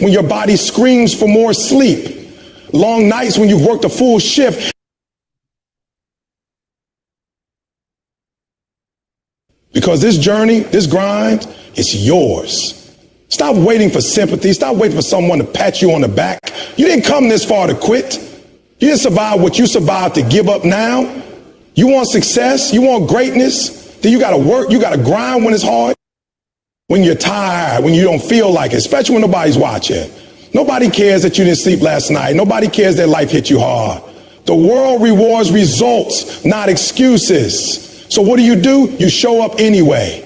when your body screams for more sleep, long nights when you've worked a full shift. Because this journey, this grind, it's yours. Stop waiting for sympathy. Stop waiting for someone to pat you on the back. You didn't come this far to quit. You didn't survive what you survived to give up now. You want success? You want greatness? Then you got to work. You got to grind when it's hard. When you're tired, when you don't feel like it, especially when nobody's watching. Nobody cares that you didn't sleep last night. Nobody cares that life hit you hard. The world rewards results, not excuses. So what do? You show up anyway.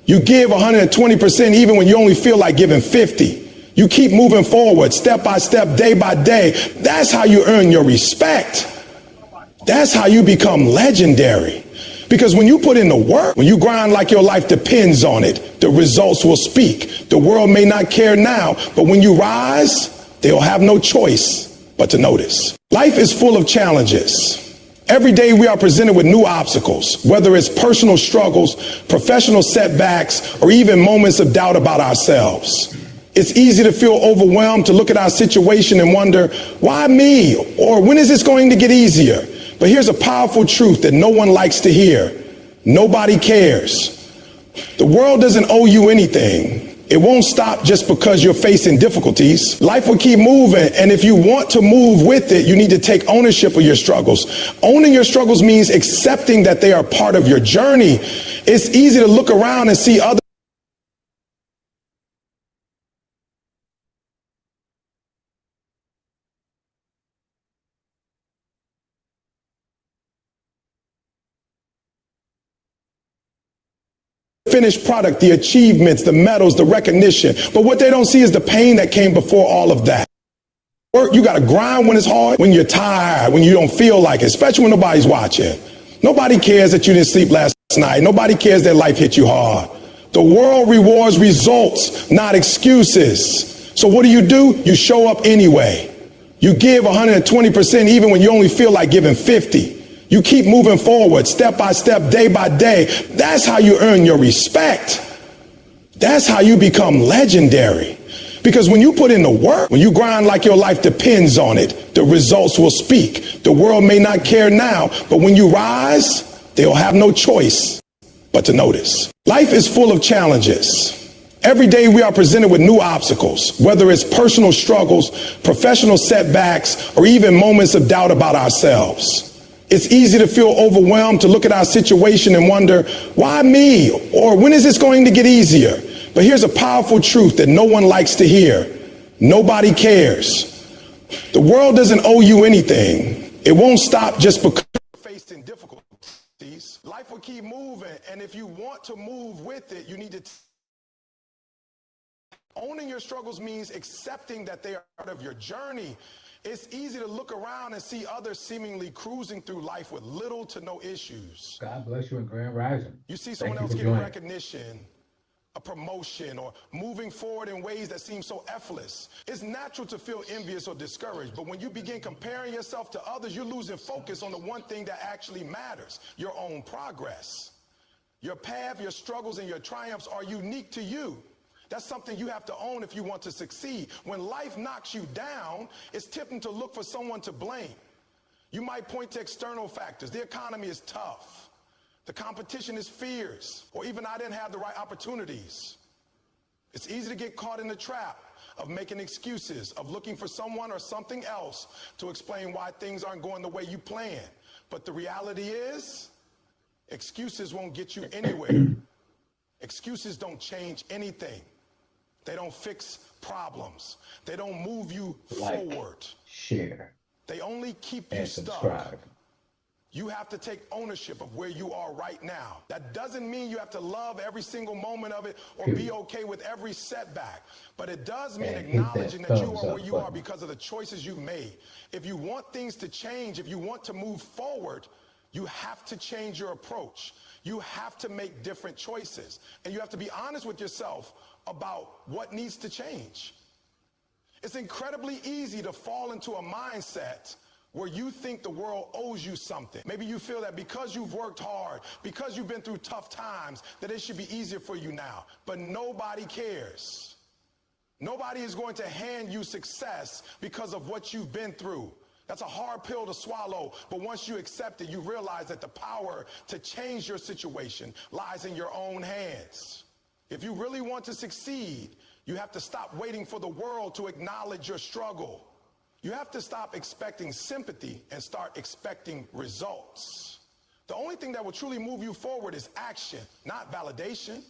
You give 120% even when you only feel like giving 50. You keep moving forward, step by step, day by day. That's how you earn your respect. That's how you become legendary. Because when you put in the work, when you grind like your life depends on it, the results will speak. The world may not care now, but when you rise, they'll have no choice but to notice. Life is full of challenges. Every day we are presented with new obstacles, whether it's personal struggles, professional setbacks, or even moments of doubt about ourselves. It's easy to feel overwhelmed, to look at our situation and wonder, why me? Or when is this going to get easier? But here's a powerful truth that no one likes to hear. Nobody cares. The world doesn't owe you anything. It won't stop just because you're facing difficulties. Life will keep moving, and if you want to move with it, you need to take ownership of your struggles. Owning your struggles means accepting that they are part of your journey. It's easy to look around and see others finished product, the achievements, the medals, the recognition. But what they don't see is the pain that came before all of that. Work, you got to grind when it's hard, when you're tired, when you don't feel like it, especially when nobody's watching. Nobody cares that you didn't sleep last night. Nobody cares that life hit you hard. The world rewards results, not excuses. So what do? You show up anyway. You give 120% even when you only feel like giving 50. You keep moving forward, step by step, day by day. That's how you earn your respect. That's how you become legendary. Because when you put in the work, when you grind like your life depends on it, the results will speak. The world may not care now, but when you rise, they'll have no choice but to notice. Life is full of challenges. Every day we are presented with new obstacles, whether it's personal struggles, professional setbacks, or even moments of doubt about ourselves. It's easy to feel overwhelmed, to look at our situation and wonder, why me? Or when is this going to get easier? But here's a powerful truth that no one likes to hear. Nobody cares. The world doesn't owe you anything. It won't stop just because you're facing difficulties. Life will keep moving, and if you want to move with it, you need to owning your struggles means accepting that they are part of your journey. It's easy to look around and see others seemingly cruising through life with little to no issues. God bless you in Grand Rising. You see someone else getting recognition, a promotion, or moving forward in ways that seem so effortless. It's natural to feel envious or discouraged, but when you begin comparing yourself to others, you're losing focus on the one thing that actually matters, your own progress. Your path, your struggles, and your triumphs are unique to you. That's something you have to own if you want to succeed. When life knocks you down, it's tempting to look for someone to blame. You might point to external factors. The economy is tough. The competition is fierce. Or even I didn't have the right opportunities. It's easy to get caught in the trap of making excuses, of looking for someone or something else to explain why things aren't going the way you plan. But the reality is, excuses won't get you anywhere. Excuses don't change anything. They don't fix problems. They don't move you forward. Share. They only keep you stuck. Subscribe. You have to take ownership of where you are right now. That doesn't mean you have to love every single moment of it or be okay with every setback. But it does mean acknowledging that you are where you are because of the choices you've made. If you want things to change, if you want to move forward, you have to change your approach. You have to make different choices. And you have to be honest with yourself about what needs to change. It's incredibly easy to fall into a mindset where you think the world owes you something. Maybe you feel that because you've worked hard, because you've been through tough times, that it should be easier for you now. But nobody cares. Nobody is going to hand you success because of what you've been through. That's a hard pill to swallow, but once you accept it, you realize that the power to change your situation lies in your own hands. If you really want to succeed, you have to stop waiting for the world to acknowledge your struggle. You have to stop expecting sympathy and start expecting results. The only thing that will truly move you forward is action, not validation.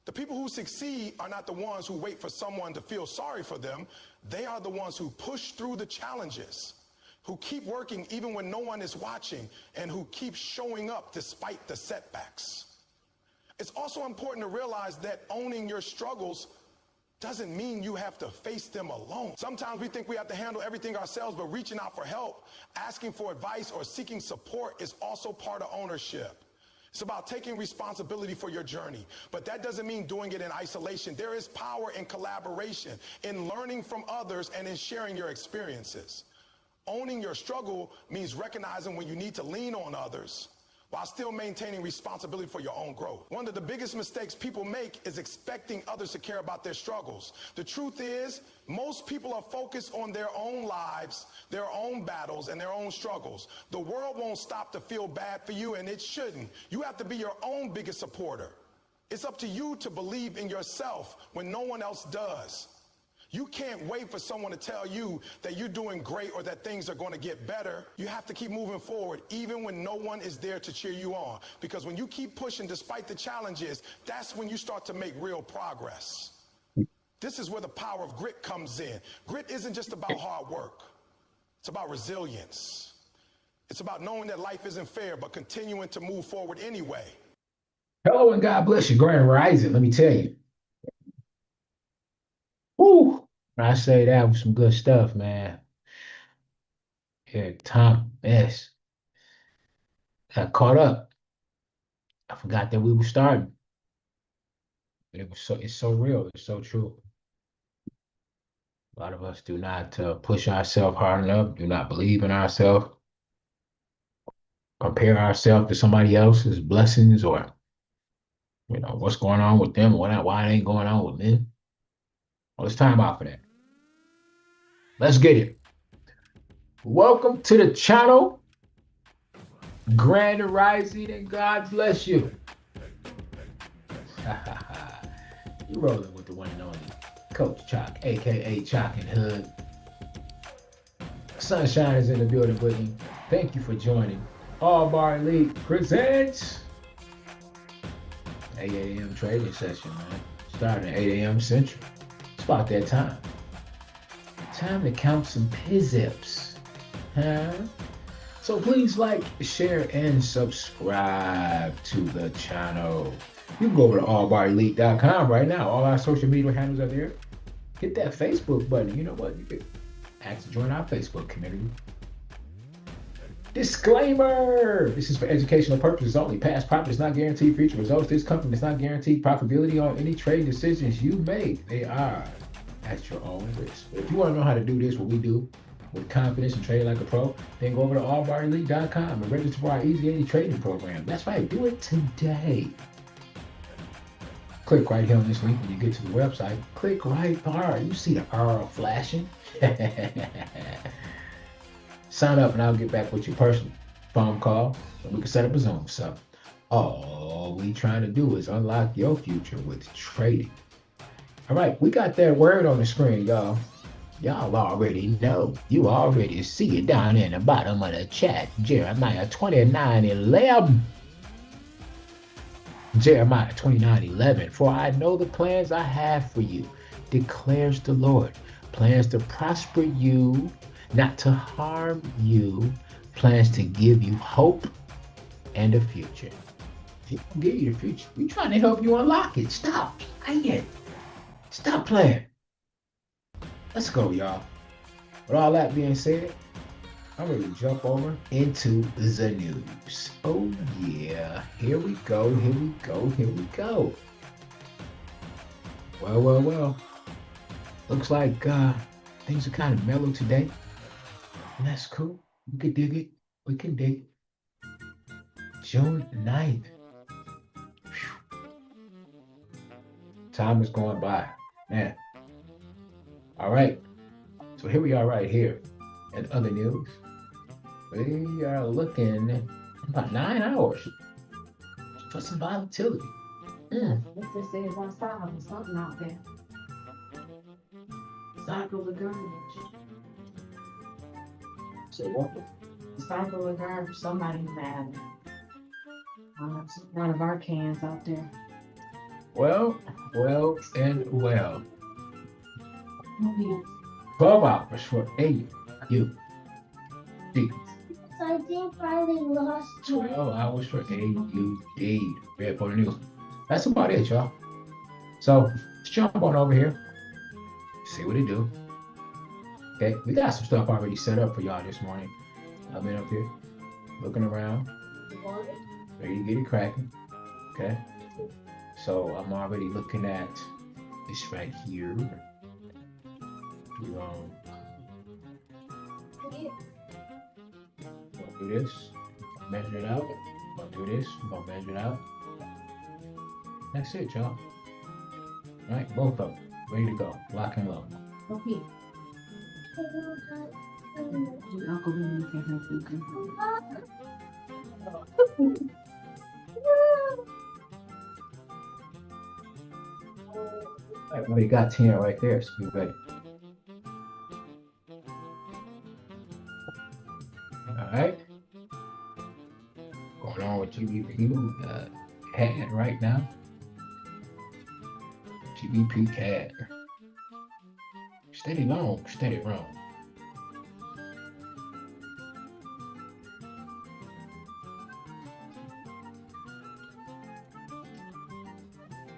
The people who succeed are not the ones who wait for someone to feel sorry for them. They are the ones who push through the challenges, who keep working even when no one is watching, and who keep showing up despite the setbacks. It's also important to realize that owning your struggles doesn't mean you have to face them alone. Sometimes we think we have to handle everything ourselves, but reaching out for help, asking for advice, or seeking support is also part of ownership. It's about taking responsibility for your journey, but that doesn't mean doing it in isolation. There is power in collaboration, in learning from others, and in sharing your experiences. Owning your struggle means recognizing when you need to lean on others while still maintaining responsibility for your own growth. One of the biggest mistakes people make is expecting others to care about their struggles. The truth is, most people are focused on their own lives, their own battles, and their own struggles. The world won't stop to feel bad for you, and it shouldn't. You have to be your own biggest supporter. It's up to you to believe in yourself when no one else does. You can't wait for someone to tell you that you're doing great or that things are going to get better. You have to keep moving forward even when no one is there to cheer you on. Because when you keep pushing despite the challenges, that's when you start to make real progress. This is where the power of grit comes in. Grit isn't just about hard work. It's about resilience. It's about knowing that life isn't fair, but continuing to move forward anyway. Hello and God bless you, Grand Rising. Let me tell you. Woo! I say that was some good stuff, man. Yeah, Tom S. Got caught up. I forgot that we were starting. But it's so real. It's so true. A lot of us do not push ourselves hard enough, do not believe in ourselves, compare ourselves to somebody else's blessings or, what's going on with them, why it ain't going on with me. Well, it's time out for that. Let's get it. Welcome to the channel. Grand Rising and God bless you. You rolling with the one and only Coach Choc, aka Chocinhood. Sunshine is in the building with you. Thank you for joining. Allbar Elite presents 8 a.m. trading session, man. Starting at 8 a.m. Central. It's about that time. Time to count some pizips. Huh? So please like, share, and subscribe to the channel. You can go over to allbarelite.com right now. All our social media handles are there. Hit that Facebook button. You know what? You can ask to join our Facebook community. Disclaimer! This is for educational purposes only. Past profit is not guaranteed future results. This company does not guarantee profitability on any trading decisions you make. They are at your own risk. But if you want to know how to do this, what we do, with confidence and trading like a pro, then go over to allbarelite.com and register for our Easy 80 trading program. That's right, do it today. Click right here on this link when you get to the website. Click right there. You see the arrow flashing? Sign up and I'll get back with your personal phone call so we can set up a Zoom. So all we trying to do is unlock your future with trading. All right, we got that word on the screen, y'all. Y'all already know. You already see it down in the bottom of the chat. Jeremiah 29:11. Jeremiah 29:11. For I know the plans I have for you, declares the Lord. Plans to prosper you, not to harm you. Plans to give you hope and a future. He will give you the future. We're trying to help you unlock it. Stop playing. Stop playing. Let's go, y'all. With all that being said, I'm ready to jump over into the news. Oh yeah, here we go, here we go, here we go. Well. Looks like things are kind of mellow today. And that's cool. We can dig it. We can dig it. June 9th. Whew. Time is going by. Man. All right. So here we are right here. In other news, we are looking about 9 hours for some volatility. Let's just say it's on style or something out there. Cycle of garbage. Say what? Cycle of garbage. Somebody mad. One of our cans out there. Well. 12 hours for AUD. I think finally lost 12 hours for AUD. Red for the news. That's about it, y'all. So let's jump on over here. See what it do. Okay, we got some stuff already set up for y'all this morning. I've been up here looking around, ready to get it cracking. Okay. So I'm already looking at this right here. We're gonna do this, measure it out. Gonna do this, gonna measure it out. That's it, y'all. All right, both of them ready to go, lock and load. Okay. Uncle William can help you. All right, we got 10 right there, so we're ready. All right. Going on with GBP CAD right now. GBP CAD. Steady long, steady wrong.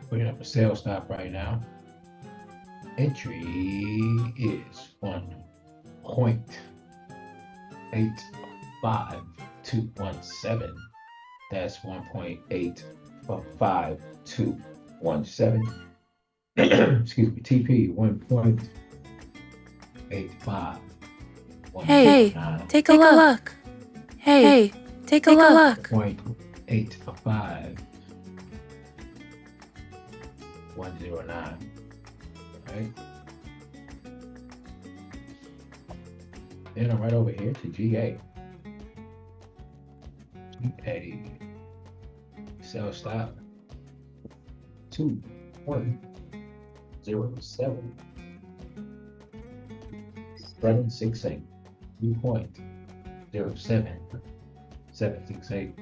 Putting up a sales stop right now. Entry is 1.85217. That's 1.85217. Excuse me, TP 1.85. Hey, take a look. Hey, take a look. 0.85. 109. Right. Then I'm right over here to GA. GA. Sell stop. 2.07. 768. 2.07768.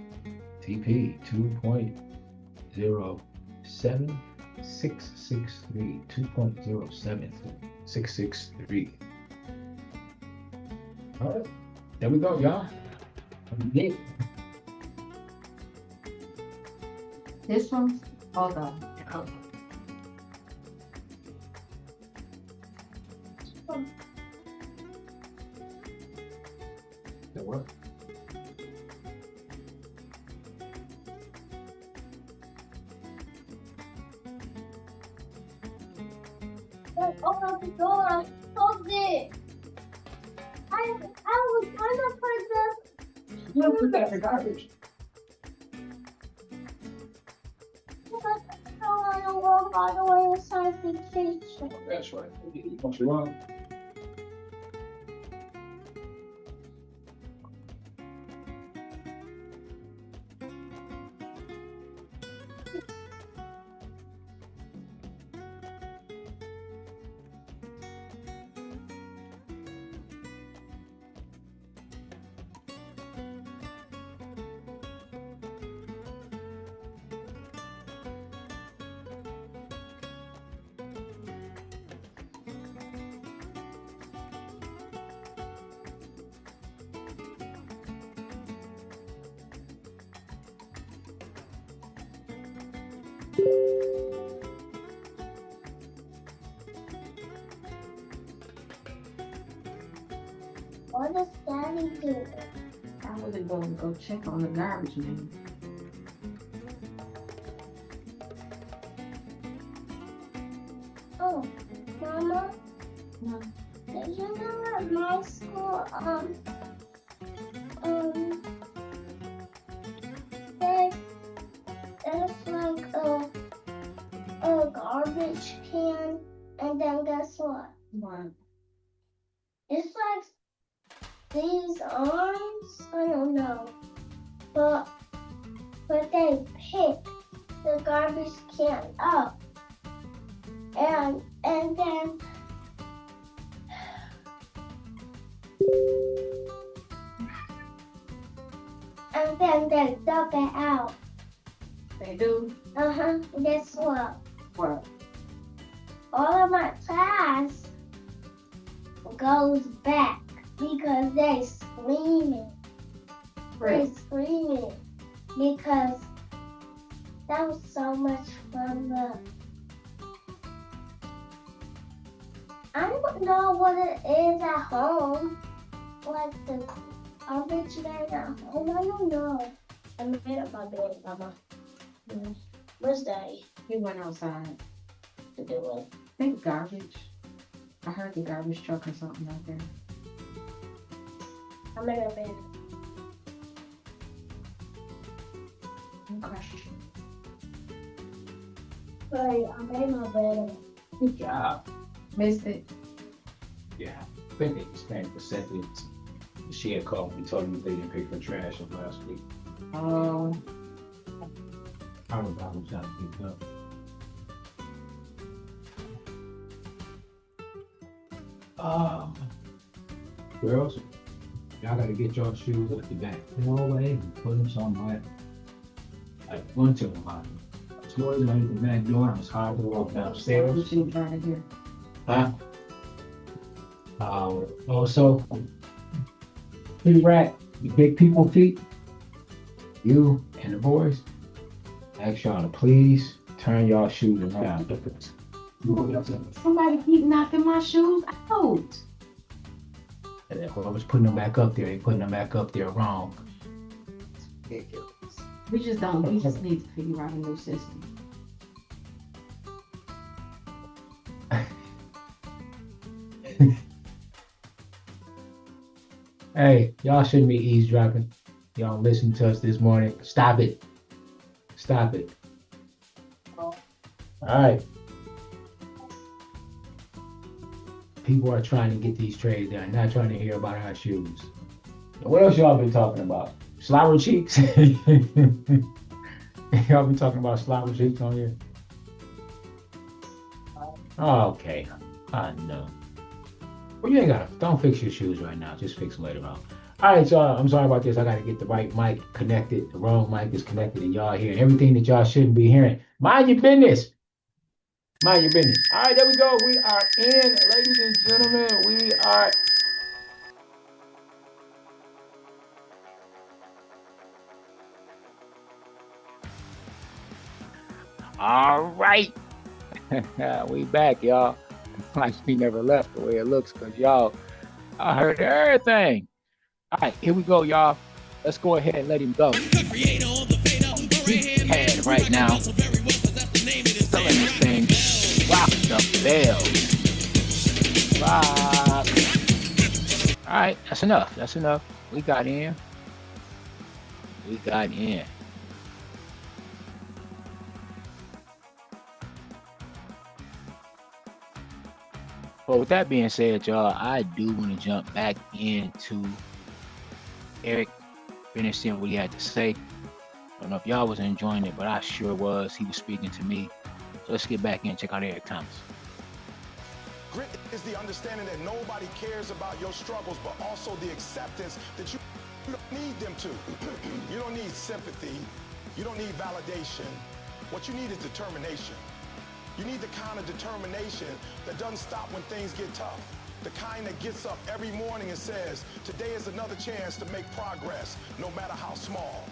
TP 2.07. 663, 2.07663. All right, there we go, y'all. This one? Hold on. That work? Open the door. Hold it. I was gonna put You don't put that in the garbage. I don't want to walk all the way inside the kitchen. That's right. What's wrong? What does Daddy do? I was going to go check on the garbage man. Oh, Mama, No. did you know at my school, there's like a garbage can, and then guess what? What? It's like these arms. I don't know, but they pick the garbage can up, and then they dump it out. They do. Guess what? What? All of my class goes back because they screaming. They screaming because that was so much fun. I don't know what it is at home, like the garbage man at home. I don't know. I made up my bed, Mama. Where's Daddy? He went outside. To do it. I think garbage. I heard the garbage truck or something out there. I made my bed. Okay. Sorry, I made my bed. Good job. Missed it. Yeah. I think they just came for seconds. She had called me, told me they didn't pick her trash up last week. Oh. I don't know how much I picked up. Girls, y'all gotta get your shoes at the back doorway and put them somewhere. Like one to them out. Towards the back door, it's hard to walk downstairs. She was trying to hear. Huh? Also, pretty rat, you big people feet, you and the boys, ask y'all to please turn y'all shoes around. Somebody keep knocking my shoes out. And then whoever's putting them back up there, they putting them back up there wrong. Ridiculous. We just need to figure out a new system. Hey, y'all shouldn't be eavesdropping. Y'all listen to us this morning. Stop it. Stop it. All right. People are trying to get these trades done, not trying to hear about our shoes. And what else y'all been talking about? Slobber cheeks? Y'all been talking about slobber cheeks on here? Okay. I know. Well, you ain't gotta, don't fix your shoes right now. Just fix them later on. All right, y'all. I'm sorry about this. I gotta get the right mic connected. The wrong mic is connected and y'all hearing everything that y'all shouldn't be hearing. Mind your business. Mind your business. All right, there we go. We are in, ladies and gentlemen. We are. All right. We back, y'all. Like we never left the way it looks, because y'all, I heard everything. All right, here we go, y'all. Let's go ahead and let him go. He's had right now. Selling this thing. Rock the bell. Rock. All right, that's enough. That's enough. We got in. We got in. Well, with that being said, y'all, I do want to jump back into Eric finishing what he had to say. I don't know if y'all was enjoying it, but I sure was. He was speaking to me. So let's get back in and check out Eric Thomas. Grit is the understanding that nobody cares about your struggles, but also the acceptance that you don't need them to. You don't need sympathy. You don't need validation. What you need is determination. You need the kind of determination that doesn't stop when things get tough. The kind that gets up every morning and says, today is another chance to make progress, no matter how small.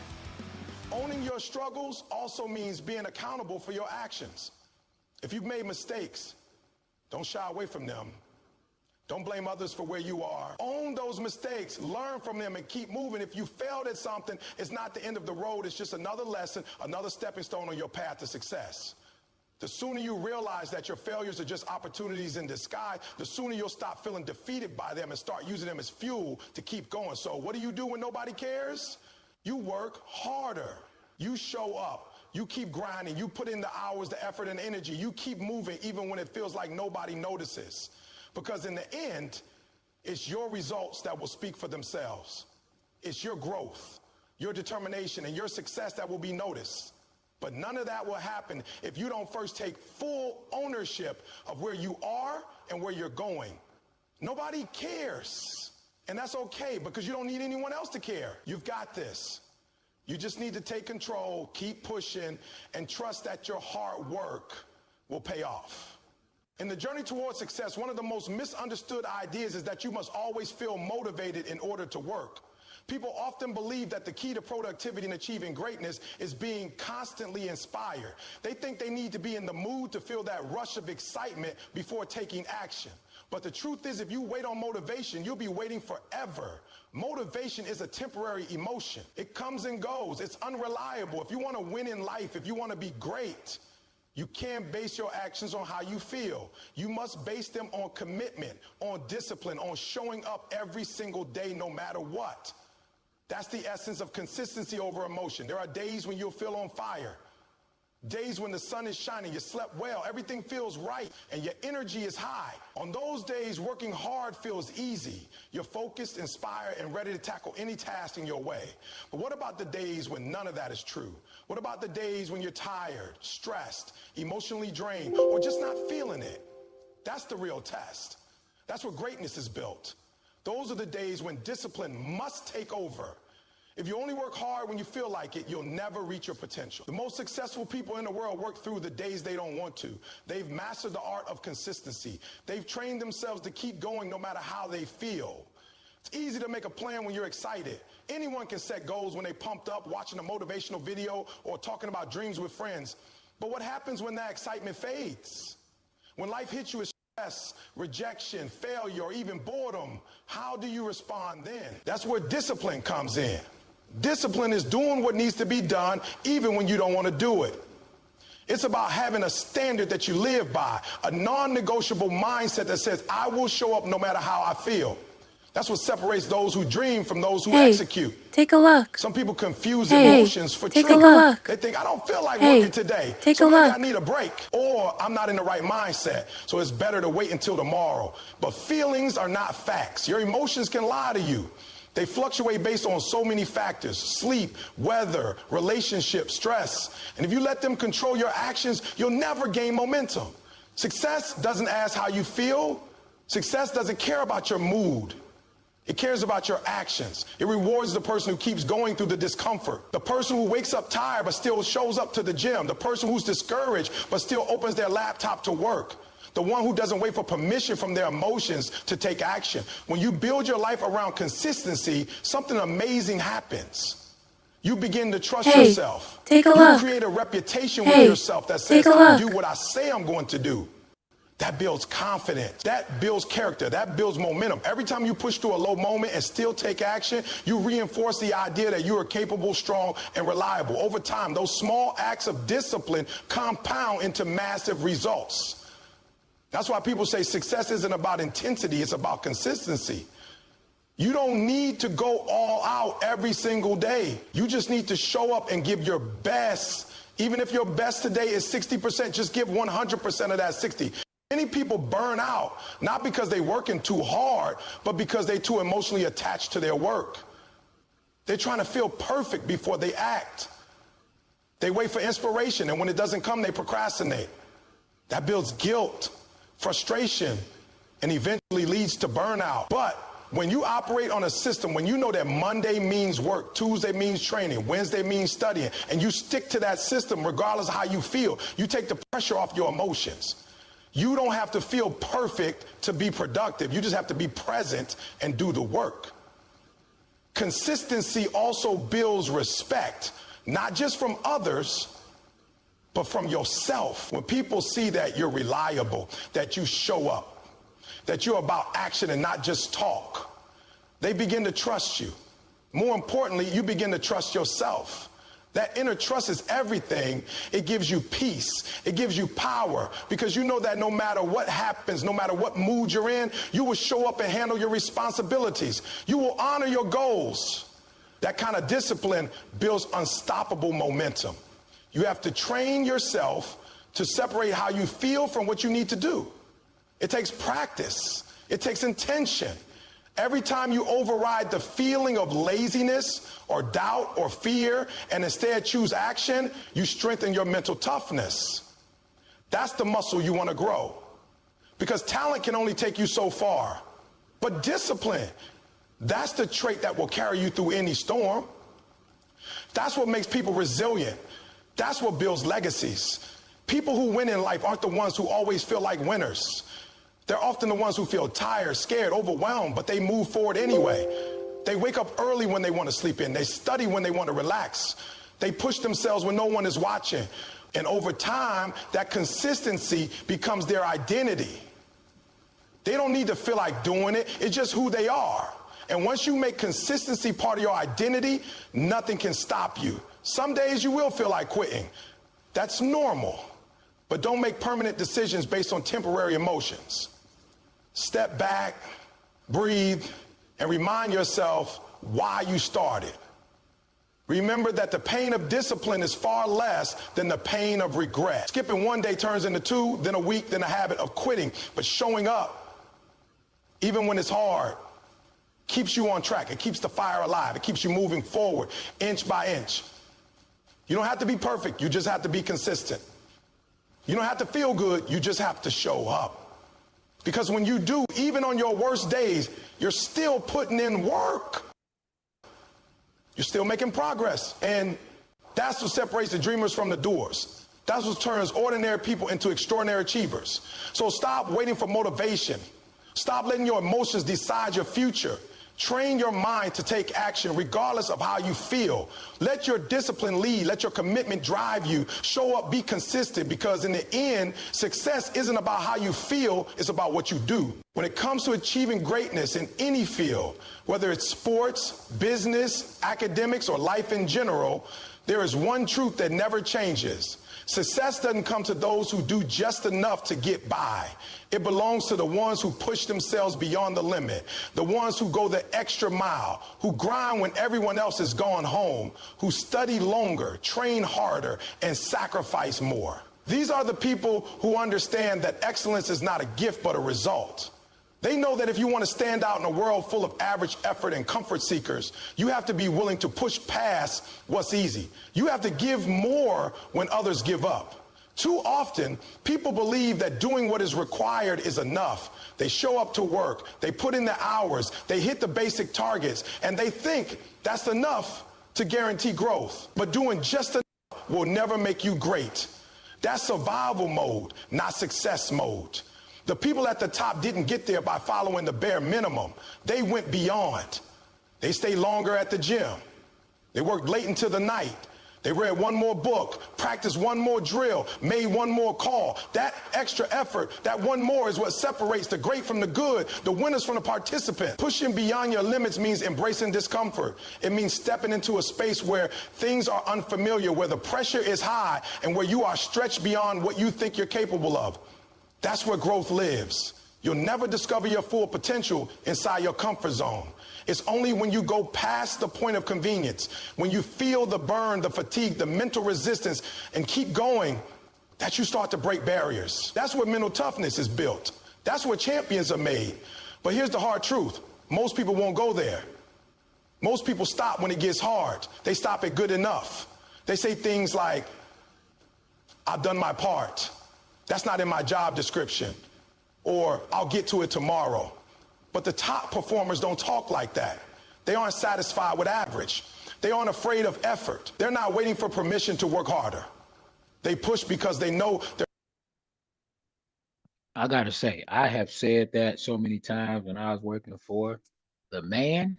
Owning your struggles also means being accountable for your actions. If you've made mistakes, don't shy away from them. Don't blame others for where you are. Own those mistakes, learn from them, and keep moving. If you failed at something, it's not the end of the road. It's just another lesson, another stepping stone on your path to success. The sooner you realize that your failures are just opportunities in disguise, the sooner you'll stop feeling defeated by them and start using them as fuel to keep going. So what do you do when nobody cares? You work harder. You show up. You keep grinding. You put in the hours, the effort, and energy. You keep moving even when it feels like nobody notices. Because in the end, It's your results that will speak for themselves. It's your growth, your determination, and your success that will be noticed. But none of that will happen if you don't first take full ownership of where you are and where you're going. Nobody cares. And that's okay, because you don't need anyone else to care. You've got this. You just need to take control, keep pushing, and trust that your hard work will pay off. In the journey towards success, one of the most misunderstood ideas is that you must always feel motivated in order to work. People often believe that the key to productivity and achieving greatness is being constantly inspired. They think they need to be in the mood to feel that rush of excitement before taking action. But the truth is, if you wait on motivation, you'll be waiting forever. Motivation is a temporary emotion. It comes and goes. It's unreliable. If you want to win in life, if you want to be great, you can't base your actions on how you feel. You must base them on commitment, on discipline, on showing up every single day, no matter what. That's the essence of consistency over emotion. There are days when you'll feel on fire. Days when the sun is shining, you slept well, everything feels right, and your energy is high. On those days, working hard feels easy. You're focused, inspired, and ready to tackle any task in your way. But what about the days when none of that is true? What about the days when you're tired, stressed, emotionally drained, or just not feeling it? That's the real test. That's where greatness is built. Those are the days when discipline must take over. If you only work hard when you feel like it, you'll never reach your potential. The most successful people in the world work through the days they don't want to. They've mastered the art of consistency. They've trained themselves to keep going no matter how they feel. It's easy to make a plan when you're excited. Anyone can set goals when they're pumped up, watching a motivational video or talking about dreams with friends. But what happens when that excitement fades? When life hits you with stress, rejection, failure, or even boredom, how do you respond then? That's where discipline comes in. Discipline is doing what needs to be done even when you don't want to do it. It's about having a standard that you live by, a non-negotiable mindset that says, I will show up no matter how I feel. That's what separates those who dream from those who execute. Take a look. Some people confuse emotions for truth. They think, I don't feel like working today, so maybe I need a break, or I'm not in the right mindset, so it's better to wait until tomorrow. But feelings are not facts. Your emotions can lie to you. They fluctuate based on so many factors: sleep, weather, relationships, stress. And if you let them control your actions, you'll never gain momentum. Success doesn't ask how you feel. Success doesn't care about your mood. It cares about your actions. It rewards the person who keeps going through the discomfort. The person who wakes up tired but still shows up to the gym. The person who's discouraged but still opens their laptop to work. The one who doesn't wait for permission from their emotions to take action. When you build your life around consistency, something amazing happens. You begin to trust yourself. Take a look. You create a reputation with yourself that says, I do what I say I'm going to do. That builds confidence. That builds character. That builds momentum. Every time you push through a low moment and still take action, you reinforce the idea that you are capable, strong, and reliable. Over time, those small acts of discipline compound into massive results. That's why people say success isn't about intensity, it's about consistency. You don't need to go all out every single day. You just need to show up and give your best. Even if your best today is 60%, just give 100% of that 60. Many people burn out, not because they're working too hard, but because they're too emotionally attached to their work. They're trying to feel perfect before they act. They wait for inspiration, and when it doesn't come, they procrastinate. That builds guilt, frustration, and eventually leads to burnout. But when you operate on a system, when you know that Monday means work, Tuesday means training, Wednesday means studying, and you stick to that system regardless of how you feel, you take the pressure off your emotions. You don't have to feel perfect to be productive. You just have to be present and do the work. Consistency also builds respect, not just from others, but from yourself. When people see that you're reliable, that you show up, that you're about action and not just talk, they begin to trust you. More importantly, you begin to trust yourself. That inner trust is everything. It gives you peace. It gives you power, because you know that no matter what happens, no matter what mood you're in, you will show up and handle your responsibilities. You will honor your goals. That kind of discipline builds unstoppable momentum. You have to train yourself to separate how you feel from what you need to do. It takes practice. It takes intention. Every time you override the feeling of laziness or doubt or fear and instead choose action, you strengthen your mental toughness. That's the muscle you want to grow. Because talent can only take you so far. But discipline, that's the trait that will carry you through any storm. That's what makes people resilient. That's what builds legacies. People who win in life aren't the ones who always feel like winners. They're often the ones who feel tired, scared, overwhelmed, but they move forward anyway. They wake up early when they want to sleep in. They study when they want to relax. They push themselves when no one is watching. And over time, that consistency becomes their identity. They don't need to feel like doing it. It's just who they are. And once you make consistency part of your identity, nothing can stop you. Some days you will feel like quitting. That's normal. But don't make permanent decisions based on temporary emotions. Step back, breathe, and remind yourself why you started. Remember that the pain of discipline is far less than the pain of regret. Skipping one day turns into 2, then a week, then a habit of quitting. But showing up, even when it's hard, keeps you on track. It keeps the fire alive. It keeps you moving forward, inch by inch. You don't have to be perfect. You just have to be consistent. You don't have to feel good. You just have to show up. Because when you do, even on your worst days, you're still putting in work. You're still making progress. And that's what separates the dreamers from the doers. That's what turns ordinary people into extraordinary achievers. So stop waiting for motivation. Stop letting your emotions decide your future. Train your mind to take action regardless of how you feel. Let your discipline lead. Let your commitment drive you. Show up, be consistent, because in the end, success isn't about how you feel, it's about what you do. When it comes to achieving greatness in any field, whether it's sports, business, academics, or life in general, there is one truth that never changes. Success doesn't come to those who do just enough to get by. It belongs to the ones who push themselves beyond the limit, the ones who go the extra mile, who grind when everyone else has gone home, who study longer, train harder, and sacrifice more. These are the people who understand that excellence is not a gift but a result. They know that if you want to stand out in a world full of average effort and comfort seekers, you have to be willing to push past what's easy. You have to give more when others give up. Too often, people believe that doing what is required is enough. They show up to work, they put in the hours, they hit the basic targets, and they think that's enough to guarantee growth. But doing just enough will never make you great. That's survival mode, not success mode. The people at the top didn't get there by following the bare minimum. They went beyond. They stayed longer at the gym. They worked late into the night. They read one more book, practiced one more drill, made one more call. That extra effort, that one more is what separates the great from the good, the winners from the participant. Pushing beyond your limits means embracing discomfort. It means stepping into a space where things are unfamiliar, where the pressure is high, and where you are stretched beyond what you think you're capable of. That's where growth lives. You'll never discover your full potential inside your comfort zone. It's only when you go past the point of convenience, when you feel the burn, the fatigue, the mental resistance, and keep going, that you start to break barriers. That's where mental toughness is built. That's where champions are made. But here's the hard truth. Most people won't go there. Most people stop when it gets hard. They stop at good enough. They say things like, I've done my part. That's not in my job description. Or I'll get to it tomorrow. But the top performers don't talk like that. They aren't satisfied with average. They aren't afraid of effort. They're not waiting for permission to work harder. They push because they know they're. I gotta say, I have said that so many times when I was working for the man.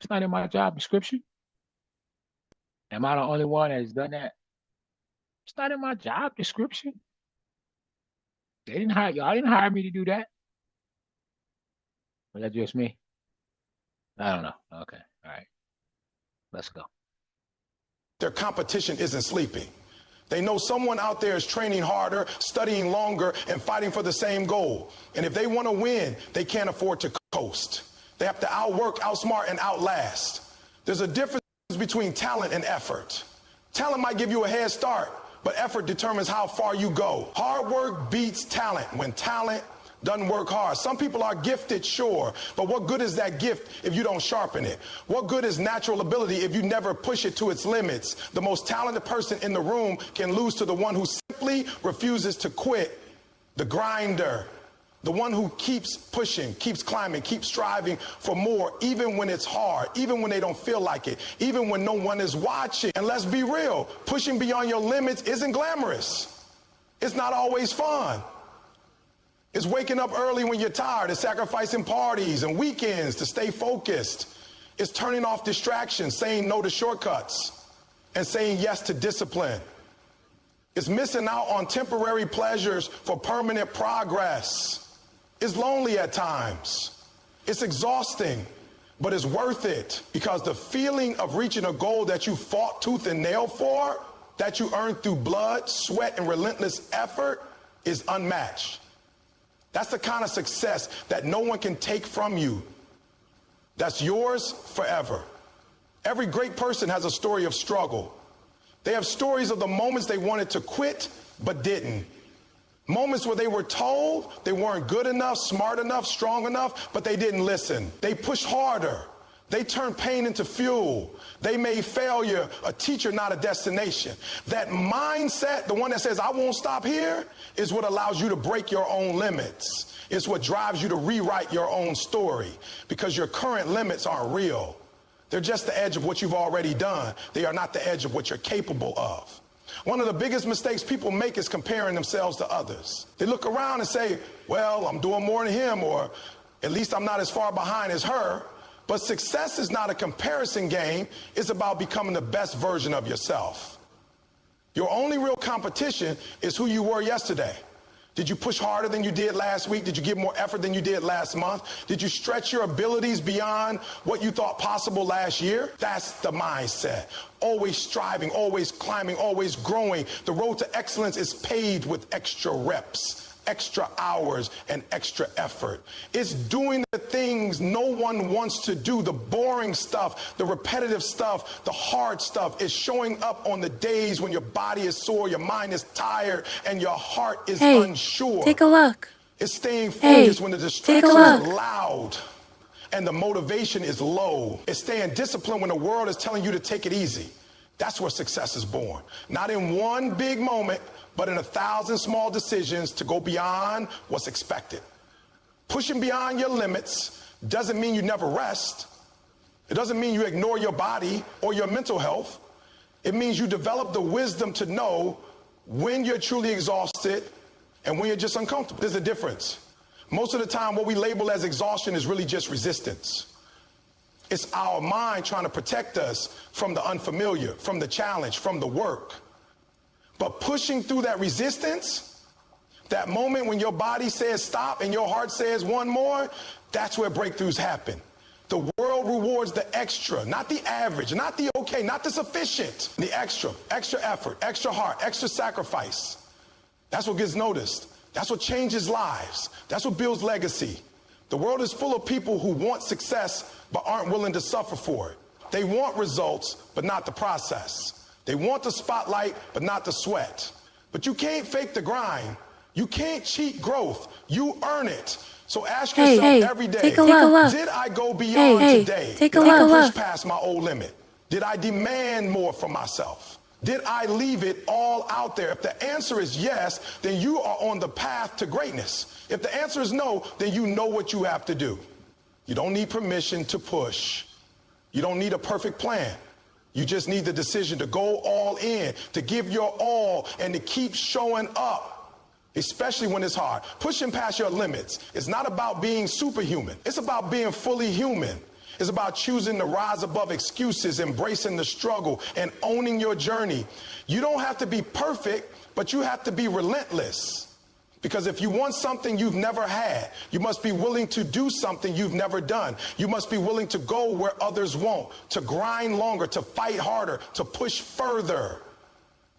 It's not in my job description. Am I the only one that has done that? It's not in my job description. They didn't hire y'all. Didn't hire me to do that. Was that just me? I don't know. Okay. All right. Let's go. Their competition isn't sleeping. They know someone out there is training harder, studying longer, and fighting for the same goal. And if they want to win, they can't afford to coast. They have to outwork, outsmart, and outlast. There's a difference between talent and effort. Talent might give you a head start, but effort determines how far you go. Hard work beats talent when talent doesn't work hard. Some people are gifted, sure, but what good is that gift if you don't sharpen it? What good is natural ability if you never push it to its limits? The most talented person in the room can lose to the one who simply refuses to quit. The grinder, the one who keeps pushing, keeps climbing, keeps striving for more, even when it's hard, even when they don't feel like it, even when no one is watching. And let's be real, pushing beyond your limits isn't glamorous. It's not always fun. It's waking up early when you're tired. It's sacrificing parties and weekends to stay focused. It's turning off distractions, saying no to shortcuts, and saying yes to discipline. It's missing out on temporary pleasures for permanent progress. It's lonely at times. It's exhausting, but it's worth it because the feeling of reaching a goal that you fought tooth and nail for, that you earned through blood, sweat, and relentless effort is unmatched. That's the kind of success that no one can take from you. That's yours forever. Every great person has a story of struggle. They have stories of the moments they wanted to quit, but didn't. Moments where they were told they weren't good enough, smart enough, strong enough, but they didn't listen. They pushed harder. They turned pain into fuel. They made failure a teacher, not a destination. That mindset, the one that says, I won't stop here, is what allows you to break your own limits. It's what drives you to rewrite your own story because your current limits aren't real. They're just the edge of what you've already done. They are not the edge of what you're capable of. One of the biggest mistakes people make is comparing themselves to others. They look around and say, well, I'm doing more than him, or at least I'm not as far behind as her. But success is not a comparison game. It's about becoming the best version of yourself. Your only real competition is who you were yesterday. Did you push harder than you did last week? Did you give more effort than you did last month? Did you stretch your abilities beyond what you thought possible last year? That's the mindset. Always striving, always climbing, always growing. The road to excellence is paved with extra reps, extra hours, and extra effort. It's doing the things no one wants to do, the boring stuff, the repetitive stuff, the hard stuff. Is showing up on the days when your body is sore, your mind is tired, and your heart is unsure. Take a look. It's staying focused when the distraction is loud and the motivation is low. It's staying disciplined when the world is telling you to take it easy. That's where success is born. Not in one big moment, but in 1,000 small decisions to go beyond what's expected. Pushing beyond your limits doesn't mean you never rest. It doesn't mean you ignore your body or your mental health. It means you develop the wisdom to know when you're truly exhausted and when you're just uncomfortable. There's a difference. Most of the time, what we label as exhaustion is really just resistance. It's our mind trying to protect us from the unfamiliar, from the challenge, from the work. But pushing through that resistance, that moment when your body says stop and your heart says one more, that's where breakthroughs happen. The world rewards the extra, not the average, not the okay, not the sufficient. The extra effort, extra heart, extra sacrifice. That's what gets noticed. That's what changes lives. That's what builds legacy. The world is full of people who want success but aren't willing to suffer for it. They want results, but not the process. They want the spotlight, but not the sweat. But you can't fake the grind. You can't cheat growth. You earn it. So ask yourself every day, take a look. Did I go beyond today? Take a Did I look. push past my old limit? Did I demand more from myself? Did I leave it all out there? If the answer is yes, then you are on the path to greatness. If the answer is no, then you know what you have to do. You don't need permission to push. You don't need a perfect plan. You just need the decision to go all in, to give your all, and to keep showing up, especially when it's hard. Pushing past your limits. It's not about being superhuman. It's about being fully human. It's about choosing to rise above excuses, embracing the struggle, and owning your journey. You don't have to be perfect, but you have to be relentless. Because if you want something you've never had, you must be willing to do something you've never done. You must be willing to go where others won't, to grind longer, to fight harder, to push further.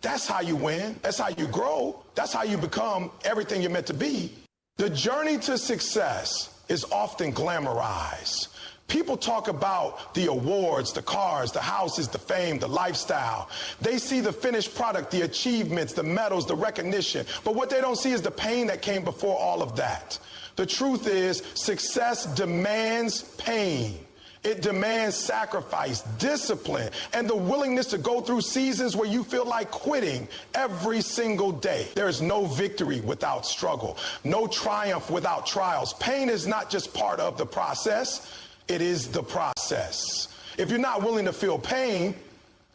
That's how you win. That's how you grow. That's how you become everything you're meant to be. The journey to success is often glamorized. People talk about the awards, the cars, the houses, the fame, the lifestyle. They see the finished product, the achievements, the medals, the recognition. But what they don't see is the pain that came before all of that. The truth is, success demands pain. It demands sacrifice, discipline, and the willingness to go through seasons where you feel like quitting every single day. There is no victory without struggle, no triumph without trials. Pain is not just part of the process, it is the process. If you're not willing to feel pain,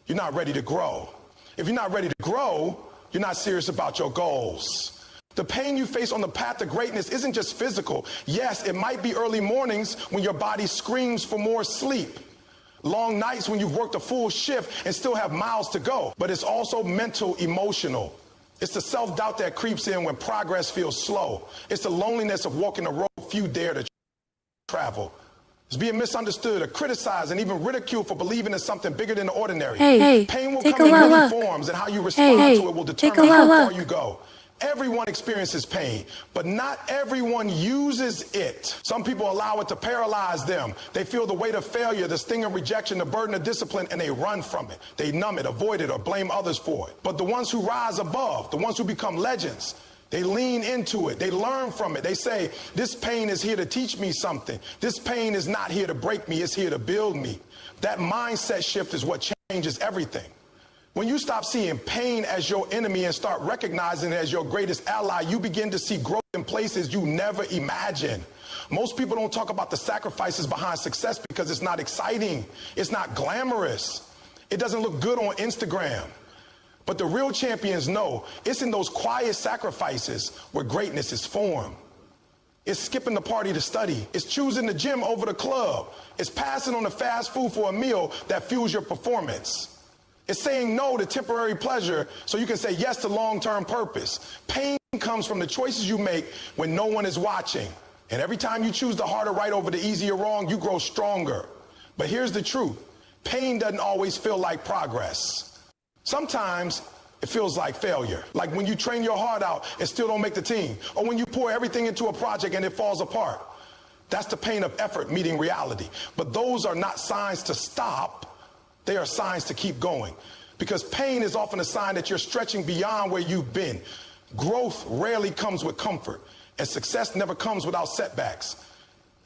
you're not ready to grow. If you're not ready to grow, you're not serious about your goals. The pain you face on the path to greatness isn't just physical. Yes, it might be early mornings when your body screams for more sleep. Long nights when you've worked a full shift and still have miles to go. But it's also mental, emotional. It's the self-doubt that creeps in when progress feels slow. It's the loneliness of walking a road few dare to travel. It's being misunderstood or criticized and even ridiculed for believing in something bigger than the ordinary. Pain will come in many forms, and how you respond to it will determine how far you go. Everyone experiences pain, but not everyone uses it. Some people allow it to paralyze them. They feel the weight of failure, the sting of rejection, the burden of discipline, and they run from it. They numb it, avoid it, or blame others for it. But the ones who rise above, the ones who become legends, they lean into it. They learn from it. They say, this pain is here to teach me something. This pain is not here to break me. It's here to build me. That mindset shift is what changes everything. When you stop seeing pain as your enemy and start recognizing it as your greatest ally, you begin to see growth in places you never imagined. Most people don't talk about the sacrifices behind success because it's not exciting. It's not glamorous. It doesn't look good on Instagram. But the real champions know it's in those quiet sacrifices where greatness is formed. It's skipping the party to study. It's choosing the gym over the club. It's passing on the fast food for a meal that fuels your performance. It's saying no to temporary pleasure so you can say yes to long-term purpose. Pain comes from the choices you make when no one is watching. And every time you choose the harder right over the easier wrong, you grow stronger. But here's the truth. Pain doesn't always feel like progress. Sometimes it feels like failure. Like when you train your heart out and still don't make the team. Or when you pour everything into a project and it falls apart. That's the pain of effort meeting reality. But those are not signs to stop. They are signs to keep going, because pain is often a sign that you're stretching beyond where you've been. Growth rarely comes with comfort, and success never comes without setbacks.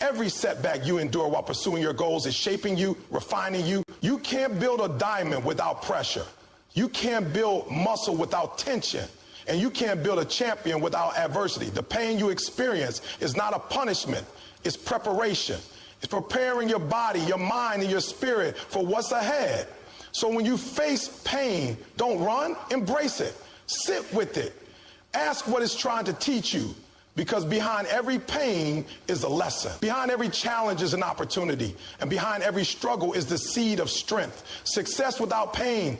Every setback you endure while pursuing your goals is shaping you, refining you. You can't build a diamond without pressure. You can't build muscle without tension, and you can't build a champion without adversity. The pain you experience is not a punishment, it's preparation. It's preparing your body, your mind, and your spirit for what's ahead. So when you face pain, don't run, embrace it. Sit with it. Ask what it's trying to teach you, because behind every pain is a lesson. Behind every challenge is an opportunity, and behind every struggle is the seed of strength. Success without pain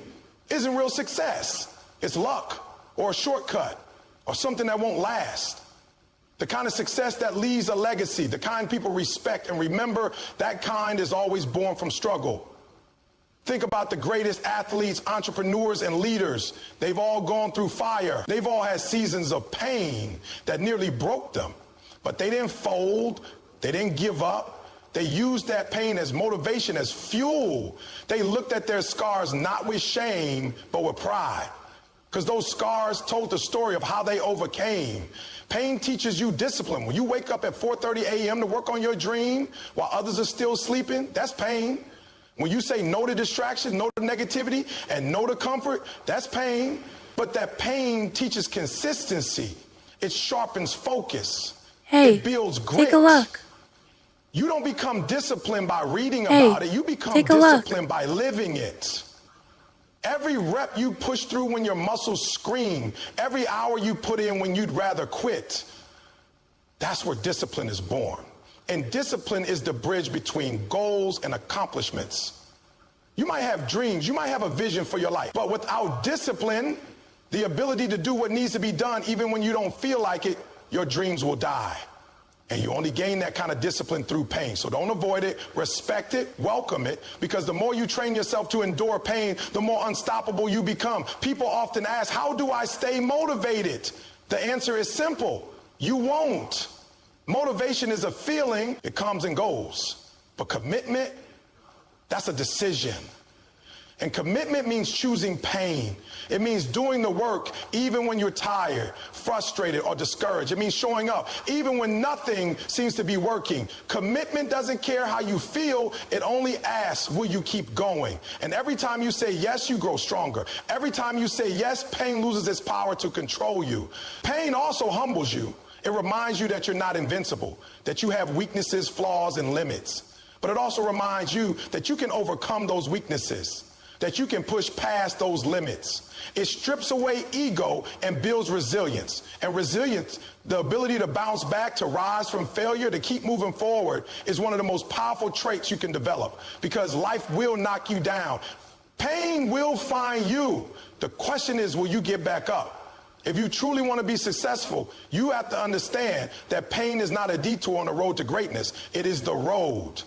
isn't real success. It's luck or a shortcut or something that won't last. The kind of success that leaves a legacy, the kind people respect and remember, that kind is always born from struggle. Think about the greatest athletes, entrepreneurs, and leaders. They've all gone through fire. They've all had seasons of pain that nearly broke them. But they didn't fold. They didn't give up. They used that pain as motivation, as fuel. They looked at their scars not with shame, but with pride. Because those scars told the story of how they overcame. Pain teaches you discipline. When you wake up at 4:30 a.m. to work on your dream while others are still sleeping, that's pain. When you say no to distraction, no to negativity, and no to comfort, that's pain. But that pain teaches consistency. It sharpens focus. It builds grit. Take a look. You don't become disciplined by reading about it. You become disciplined by living it. Every rep you push through when your muscles scream, every hour you put in when you'd rather quit, that's where discipline is born. And discipline is the bridge between goals and accomplishments. You might have dreams, you might have a vision for your life, but without discipline, the ability to do what needs to be done, even when you don't feel like it, your dreams will die. And you only gain that kind of discipline through pain. So don't avoid it, respect it, welcome it, because the more you train yourself to endure pain, the more unstoppable you become. People often ask, how do I stay motivated? The answer is simple. You won't. Motivation is a feeling. It comes and goes. But commitment, that's a decision. And commitment means choosing pain. It means doing the work even when you're tired, frustrated, or discouraged. It means showing up even when nothing seems to be working. Commitment doesn't care how you feel. It only asks, will you keep going? And every time you say yes, you grow stronger. Every time you say yes, pain loses its power to control you. Pain also humbles you. It reminds you that you're not invincible, that you have weaknesses, flaws, and limits. But it also reminds you that you can overcome those weaknesses, that you can push past those limits. It strips away ego and builds resilience. And resilience, the ability to bounce back, to rise from failure, to keep moving forward, is one of the most powerful traits you can develop, because life will knock you down. Pain will find you. The question is, will you get back up? If you truly want to be successful, you have to understand that pain is not a detour on the road to greatness. It is the road.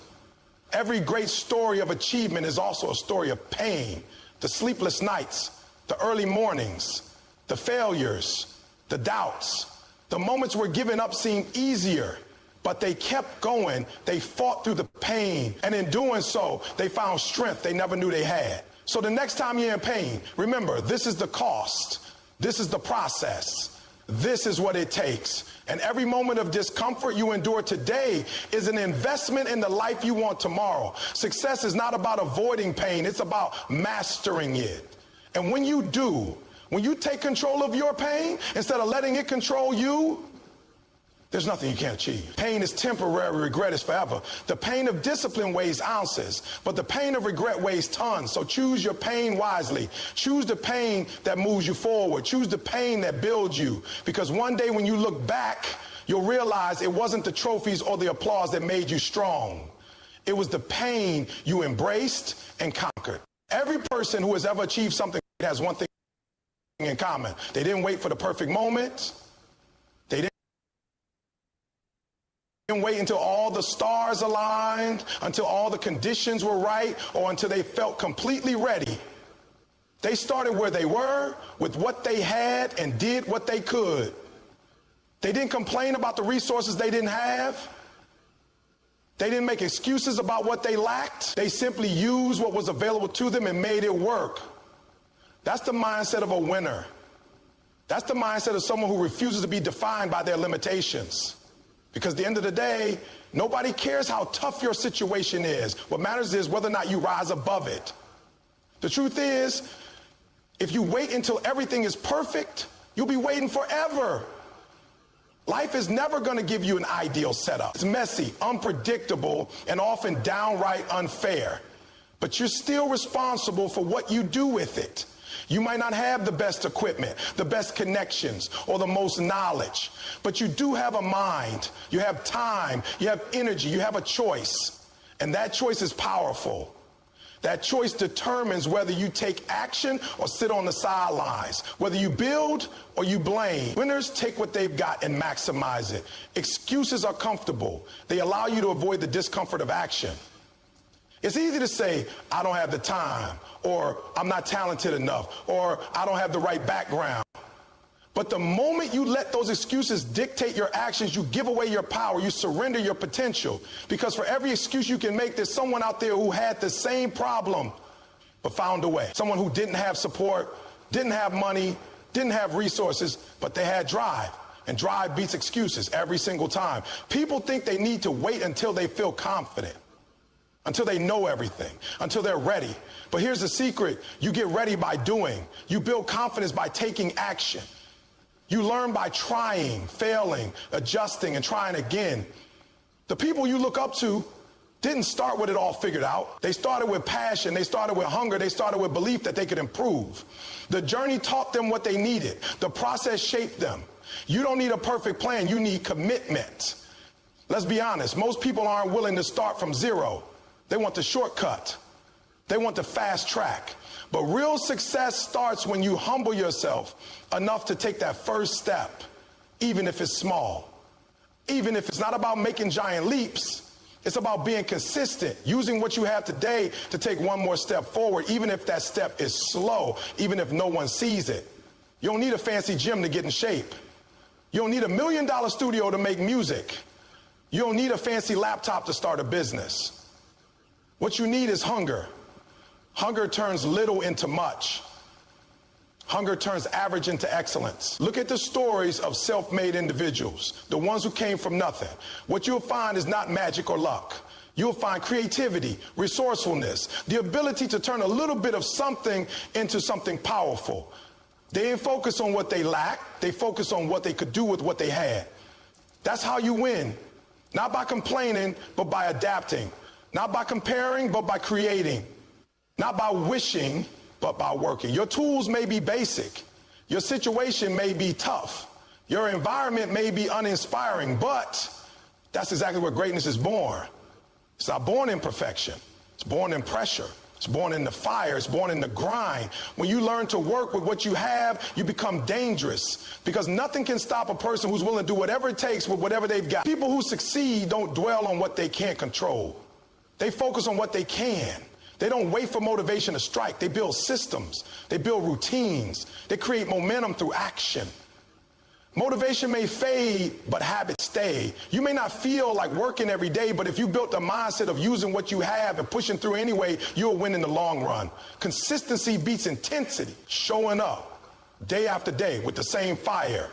Every great story of achievement is also a story of pain. The sleepless nights, the early mornings, the failures, the doubts, the moments where giving up seemed easier, but they kept going. They fought through the pain, and in doing so, they found strength they never knew they had. So the next time you're in pain, remember, this is the cost. This is the process. This is what it takes. And every moment of discomfort you endure today is an investment in the life you want tomorrow. Success is not about avoiding pain. It's about mastering it. And when you do, when you take control of your pain instead of letting it control you, there's nothing you can't achieve. Pain is temporary, regret is forever. The pain of discipline weighs ounces, but the pain of regret weighs tons. So choose your pain wisely. Choose the pain that moves you forward. Choose the pain that builds you. Because one day when you look back, you'll realize it wasn't the trophies or the applause that made you strong. It was the pain you embraced and conquered. Every person who has ever achieved something has one thing in common. They didn't wait for the perfect moment. They didn't wait until all the stars aligned, until all the conditions were right, or until they felt completely ready. They started where they were, with what they had, and did what they could. They didn't complain about the resources they didn't have. They didn't make excuses about what they lacked. They simply used what was available to them and made it work. That's the mindset of a winner. That's the mindset of someone who refuses to be defined by their limitations. Because at the end of the day, nobody cares how tough your situation is. What matters is whether or not you rise above it. The truth is, if you wait until everything is perfect, you'll be waiting forever. Life is never going to give you an ideal setup. It's messy, unpredictable, and often downright unfair. But you're still responsible for what you do with it. You might not have the best equipment, the best connections, or the most knowledge, but you do have a mind, you have time, you have energy, you have a choice, and that choice is powerful. That choice determines whether you take action or sit on the sidelines, whether you build or you blame. Winners take what they've got and maximize it. Excuses are comfortable. They allow you to avoid the discomfort of action. It's easy to say, I don't have the time, or I'm not talented enough, or I don't have the right background. But the moment you let those excuses dictate your actions, you give away your power, you surrender your potential. Because for every excuse you can make, there's someone out there who had the same problem, but found a way. Someone who didn't have support, didn't have money, didn't have resources, but they had drive. And drive beats excuses every single time. People think they need to wait until they feel confident, until they know everything, until they're ready. But here's the secret. You get ready by doing. You build confidence by taking action. You learn by trying, failing, adjusting, and trying again. The people you look up to didn't start with it all figured out. They started with passion. They started with hunger. They started with belief that they could improve. The journey taught them what they needed. The process shaped them. You don't need a perfect plan. You need commitment. Let's be honest. Most people aren't willing to start from zero. They want the shortcut. They want the fast track. But real success starts when you humble yourself enough to take that first step, even if it's small. Even if it's not about making giant leaps, it's about being consistent, using what you have today to take one more step forward, even if that step is slow, even if no one sees it. You don't need a fancy gym to get in shape. You don't need $1 million studio to make music. You don't need a fancy laptop to start a business. What you need is hunger. Hunger turns little into much. Hunger turns average into excellence. Look at the stories of self-made individuals, the ones who came from nothing. What you'll find is not magic or luck. You'll find creativity, resourcefulness, the ability to turn a little bit of something into something powerful. They didn't focus on what they lacked. They focused on what they could do with what they had. That's how you win. Not by complaining, but by adapting. Not by comparing, but by creating. Not by wishing, but by working. Your tools may be basic. Your situation may be tough. Your environment may be uninspiring, but that's exactly where greatness is born. It's not born in perfection. It's born in pressure. It's born in the fire. It's born in the grind. When you learn to work with what you have, you become dangerous because nothing can stop a person who's willing to do whatever it takes with whatever they've got. People who succeed don't dwell on what they can't control. They focus on what they can. They don't wait for motivation to strike. They build systems. They build routines. They create momentum through action. Motivation may fade, but habits stay. You may not feel like working every day, but if you built a mindset of using what you have and pushing through anyway, you'll win in the long run. Consistency beats intensity. Showing up day after day with the same fire.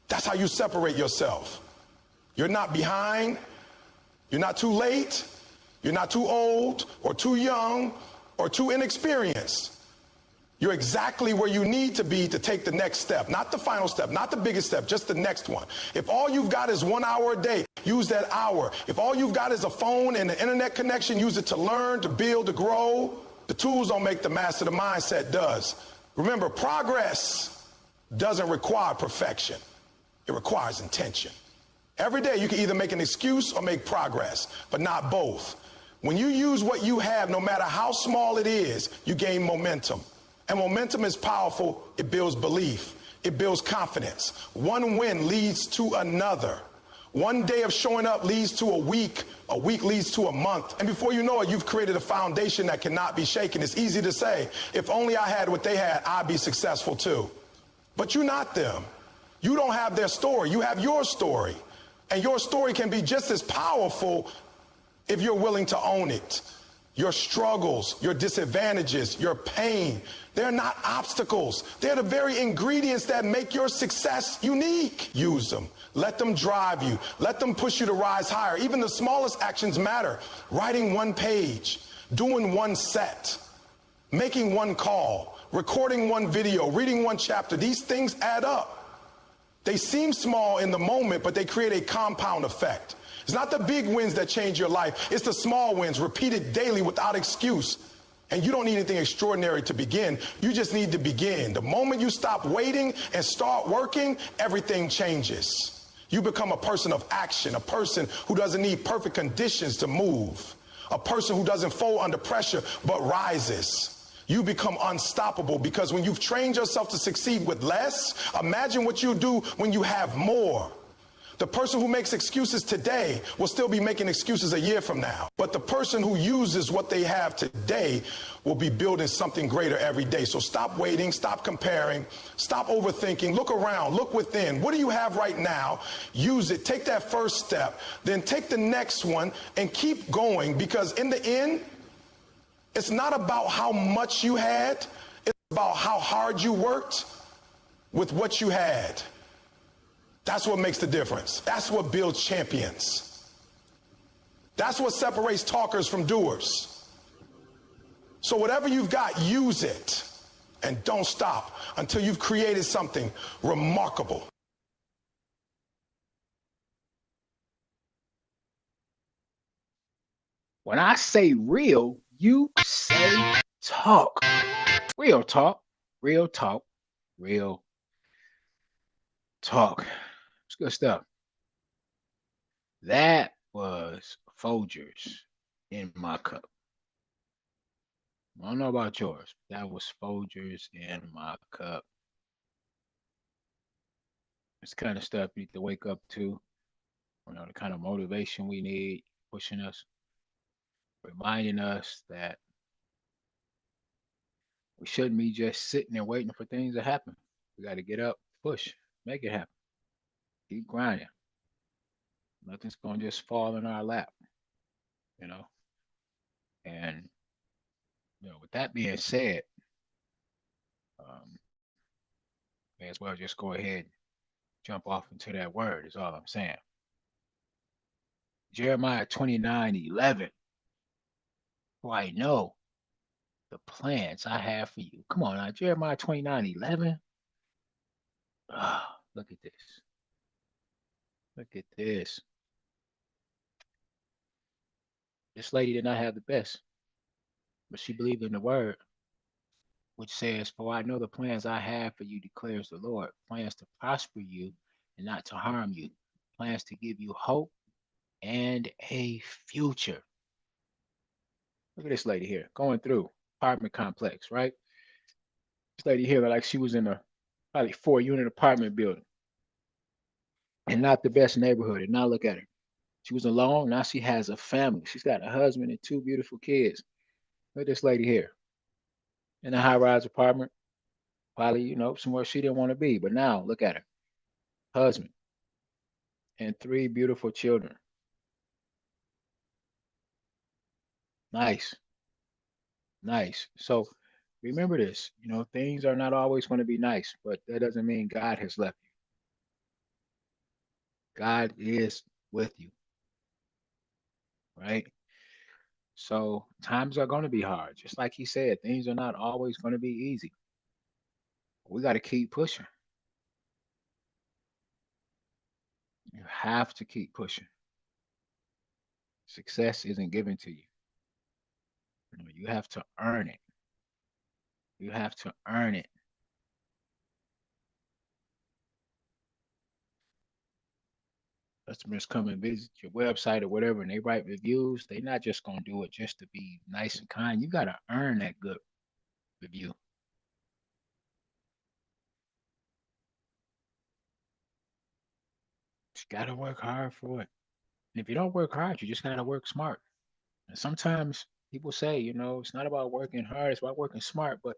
That's how you separate yourself. You're not behind. You're not too late. You're not too old or too young or too inexperienced. You're exactly where you need to be to take the next step, not the final step, not the biggest step, just the next one. If all you've got is 1 hour a day, use that hour. If all you've got is a phone and an internet connection, use it to learn, to build, to grow. The tools don't make the master, the mindset does. Remember, progress doesn't require perfection. It requires intention. Every day you can either make an excuse or make progress, but not both. When you use what you have, no matter how small it is, you gain momentum. And momentum is powerful. It builds belief. It builds confidence. One win leads to another. One day of showing up leads to a week leads to a month. And before you know it, you've created a foundation that cannot be shaken. It's easy to say, if only I had what they had, I'd be successful too. But you're not them. You don't have their story. You have your story. And your story can be just as powerful if you're willing to own it. Your struggles, your disadvantages, your pain, they're not obstacles. They're the very ingredients that make your success unique. Use them. Let them drive you. Let them push you to rise higher. Even the smallest actions matter. Writing one page, doing one set, making one call, recording one video, reading one chapter. These things add up. They seem small in the moment, but they create a compound effect. It's not the big wins that change your life. It's the small wins repeated daily without excuse. And you don't need anything extraordinary to begin. You just need to begin. The moment you stop waiting and start working, everything changes. You become a person of action, a person who doesn't need perfect conditions to move, a person who doesn't fold under pressure but rises. You become unstoppable because when you've trained yourself to succeed with less, imagine what you do when you have more. The person who makes excuses today will still be making excuses a year from now. But the person who uses what they have today will be building something greater every day. So stop waiting, stop comparing, stop overthinking, look around, look within. What do you have right now? Use it, take that first step, then take the next one and keep going, because in the end, it's not about how much you had, it's about how hard you worked with what you had. That's what makes the difference. That's what builds champions. That's what separates talkers from doers. So whatever you've got, use it. And don't stop until you've created something remarkable. When I say real, you say talk. Real talk, real talk, real talk. It's good stuff. That was Folgers in my cup. I don't know about yours. That was Folgers in my cup. It's the kind of stuff you need to wake up to. You know, the kind of motivation we need, pushing us, reminding us that we shouldn't be just sitting there waiting for things to happen. We got to get up, push, make it happen. Keep grinding. Nothing's going to just fall in our lap, you know. And With that being said, may as well just go ahead and jump off into that word, is all I'm saying. Jeremiah 29:11. For I know the plans I have for you. Come on now, Jeremiah 29:11. Look at this. Look at this. This lady did not have the best, but she believed in the word, which says, for I know the plans I have for you, declares the Lord, plans to prosper you and not to harm you, plans to give you hope and a future. Look at this lady here going through apartment complex, right? This lady here, like she was in a probably 4-unit apartment building and not the best neighborhood. And now look at her. She was alone. Now she has a family. She's got a husband and 2 beautiful kids. Look at this lady here in a high-rise apartment, probably, somewhere she didn't want to be. But now look at her. Husband and 3 beautiful children. Nice. Nice. So remember this, things are not always going to be nice, but that doesn't mean God has left you. God is with you, right? So times are going to be hard. Just like he said, things are not always going to be easy. We got to keep pushing. You have to keep pushing. Success isn't given to you. You have to earn it. You have to earn it. Customers come and visit your website or whatever, and they write reviews. They're not just going to do it just to be nice and kind. You got to earn that good review. You got to work hard for it. And if you don't work hard, you just got to work smart. And sometimes people say, it's not about working hard, it's about working smart, but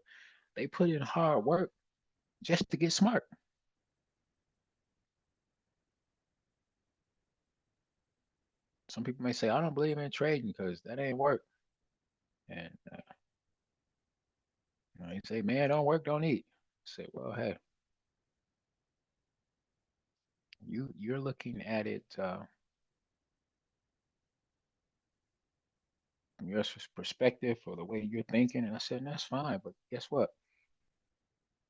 they put in hard work just to get smart. Some people may say, I don't believe in trading because that ain't work. And you say, man, don't work, don't eat. I say, well, hey, you're looking at it from your perspective or the way you're thinking. And I said, that's fine. But guess what?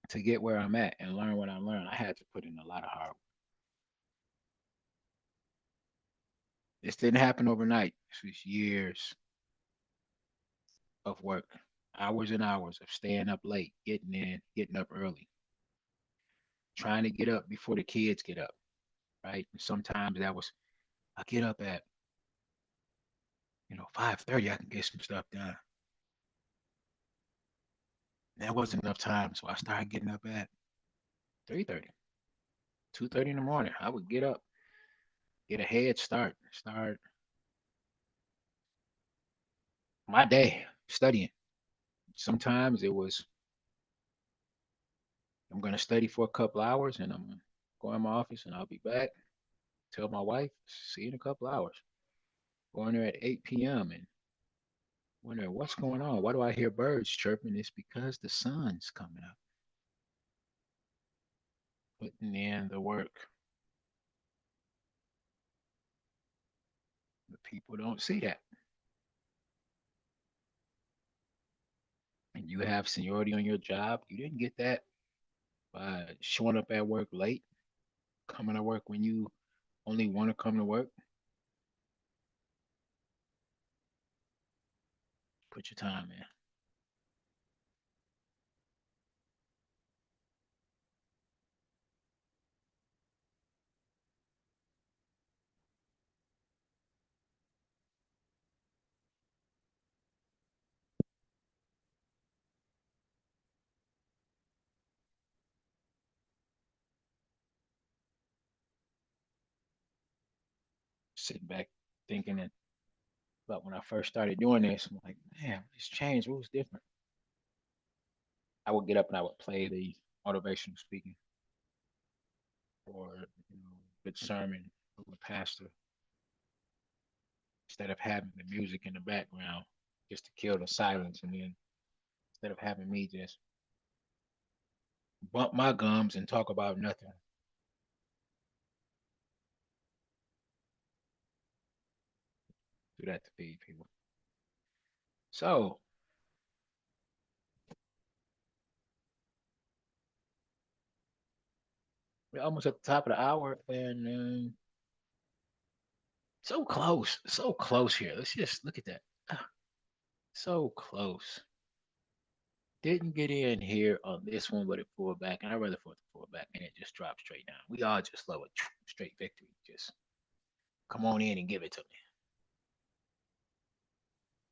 To get where I'm at and learn what I learned, I had to put in a lot of hard work. This didn't happen overnight. This was years of work, hours and hours of staying up late, getting in, getting up early, trying to get up before the kids get up, right? And sometimes I get up at 5:30, I can get some stuff done. That wasn't enough time, so I started getting up at 3:30, 2:30 in the morning. I would get up, get a head start my day studying. Sometimes it was I'm gonna study for a couple hours and I'm gonna go in my office and I'll be back. Tell my wife, see you in a couple hours. Going there at 8 p.m. and wondering what's going on. Why do I hear birds chirping? It's because the sun's coming up. Putting in the work. The people don't see that. And you have seniority on your job. You didn't get that by showing up at work late, coming to work when you only want to come to work. Put your time in. Sitting back thinking about when I first started doing this, I'm like, man, it's changed. What was different? I would get up and I would play the motivational speaking or good sermon from a pastor instead of having the music in the background just to kill the silence. And then instead of having me just bump my gums and talk about nothing. Do that to feed people. So we're almost at the top of the hour, and so close here. Let's just look at that. So close. Didn't get in here on this one, but it pulled back, and I rather for it to pull back, and it just dropped straight down. We all just love a straight victory. Just come on in and give it to me.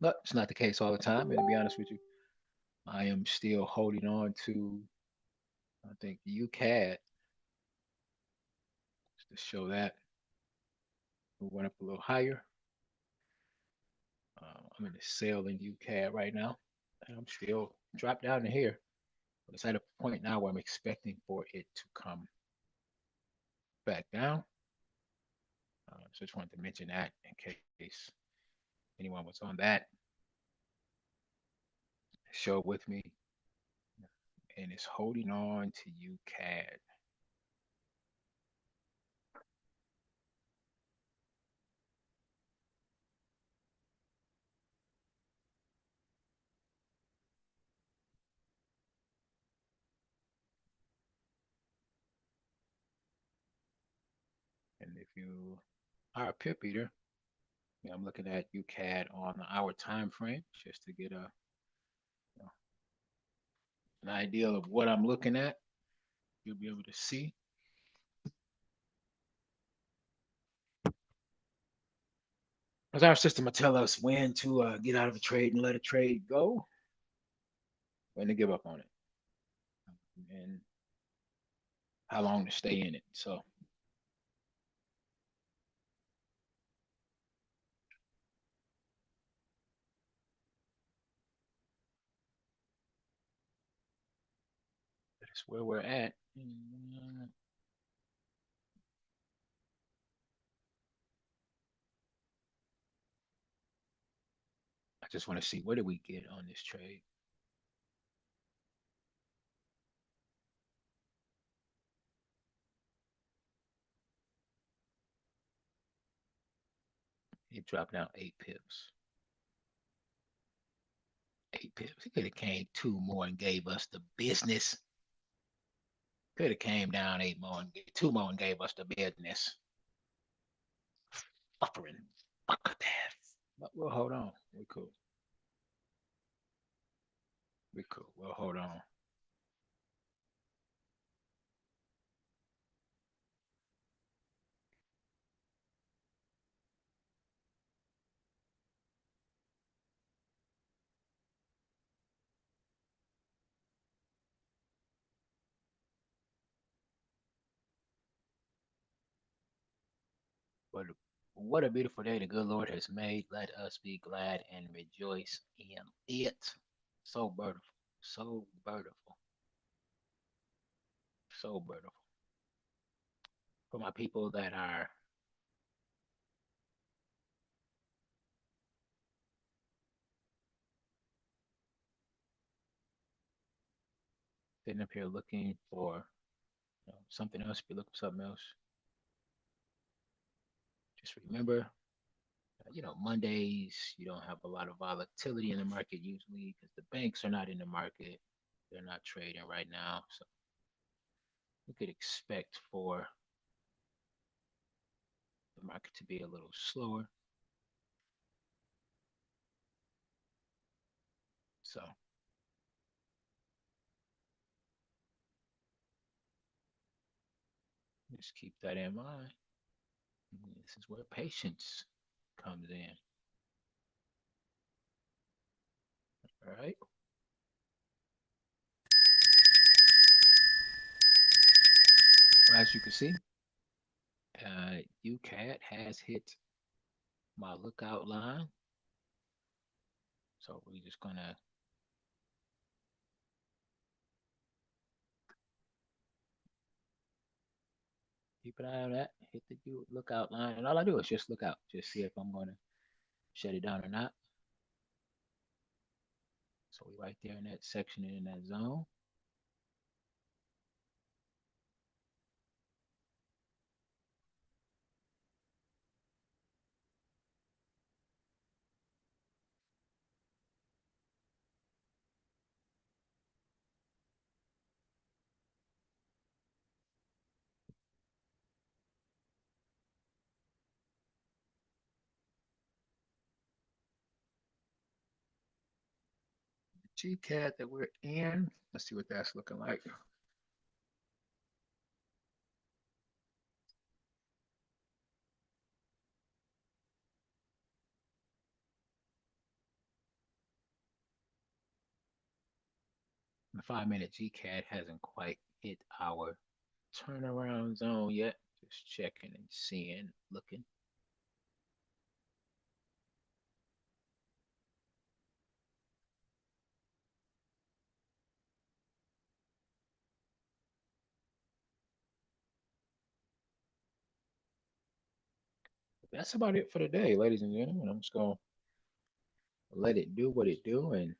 But it's not the case all the time, and to be honest with you, I am still holding on to, I think, UCAD just to show that we went up a little higher. I'm in the sale in UCAD right now, and I'm still dropped down to here. But it's at a point now where I'm expecting for it to come back down. So just wanted to mention that in case anyone was on that show with me and is holding on to UCAD. And if you are a pip eater, I'm looking at UCAD on the hour time frame just to get an idea of what I'm looking at. You'll be able to see. Because our system will tell us when to get out of a trade and let a trade go, when to give up on it, and how long to stay in it. So that's where we're at. I just want to see, what did we get on this trade? It dropped down 8 pips. 8 pips. It could have came 2 more and gave us the business. Could have came down 8 more and 2 more and gave us the business. Offering. Fuck that. But we'll hold on. We cool. We cool. We'll hold on. But what a beautiful day the good Lord has made. Let us be glad and rejoice in it. So beautiful. So beautiful. So beautiful. For my people that are sitting up here looking for something else, if you look for something else, just remember, Mondays, you don't have a lot of volatility in the market usually because the banks are not in the market. They're not trading right now. So we could expect for the market to be a little slower. So just keep that in mind. This is where patience comes in. All right. Well, as you can see, UCAT has hit my lookout line. So we're just gonna keep an eye on that, hit the lookout line. And all I do is just look out, just see if I'm gonna shut it down or not. So we right there in that section and in that zone. GCAD that we're in. Let's see what that's looking like. The 5-minute GCAD hasn't quite hit our turnaround zone yet. Just checking and seeing, looking. That's about it for today, ladies and gentlemen. I'm just gonna let it do what it do and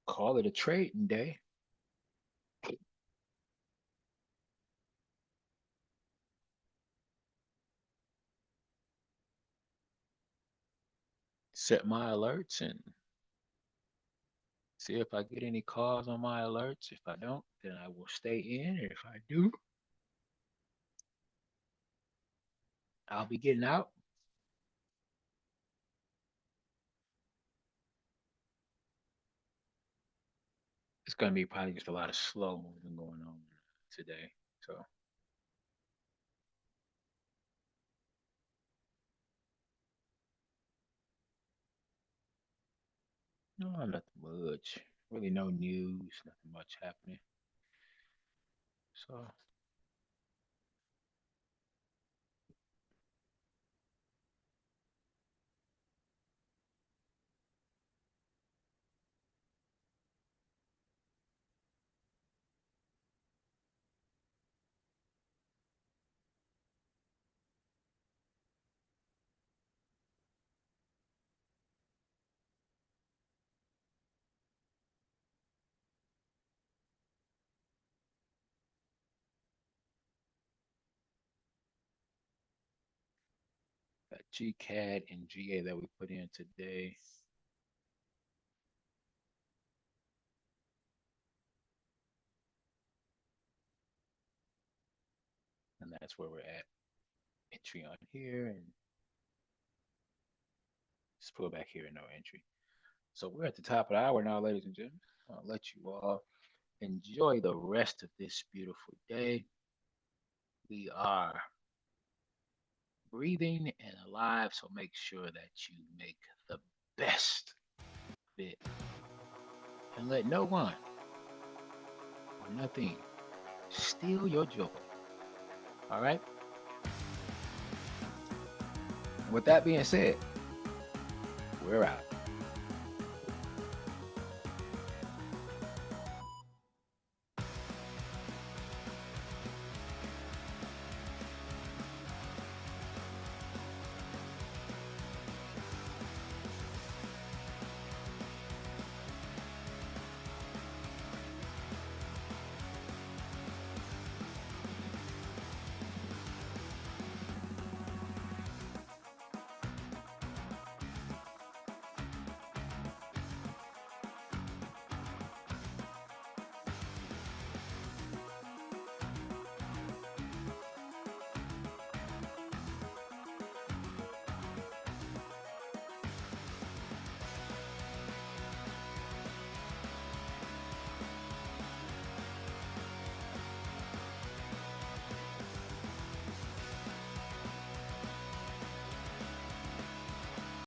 call it a trading day. Set my alerts and see if I get any calls on my alerts. If I don't, then I will stay in. If I do, I'll be getting out. It's gonna be probably just a lot of slow moving going on today. So no, nothing much. Really no news, nothing much happening. So that GCAD and GA that we put in today. And that's where we're at. Entry on here and just pull back here and no entry. So we're at the top of the hour now, ladies and gentlemen. I'll let you all enjoy the rest of this beautiful day. We are breathing and alive, so make sure that you make the best of it and let no one or nothing steal your joy. All right? With that being said, we're out.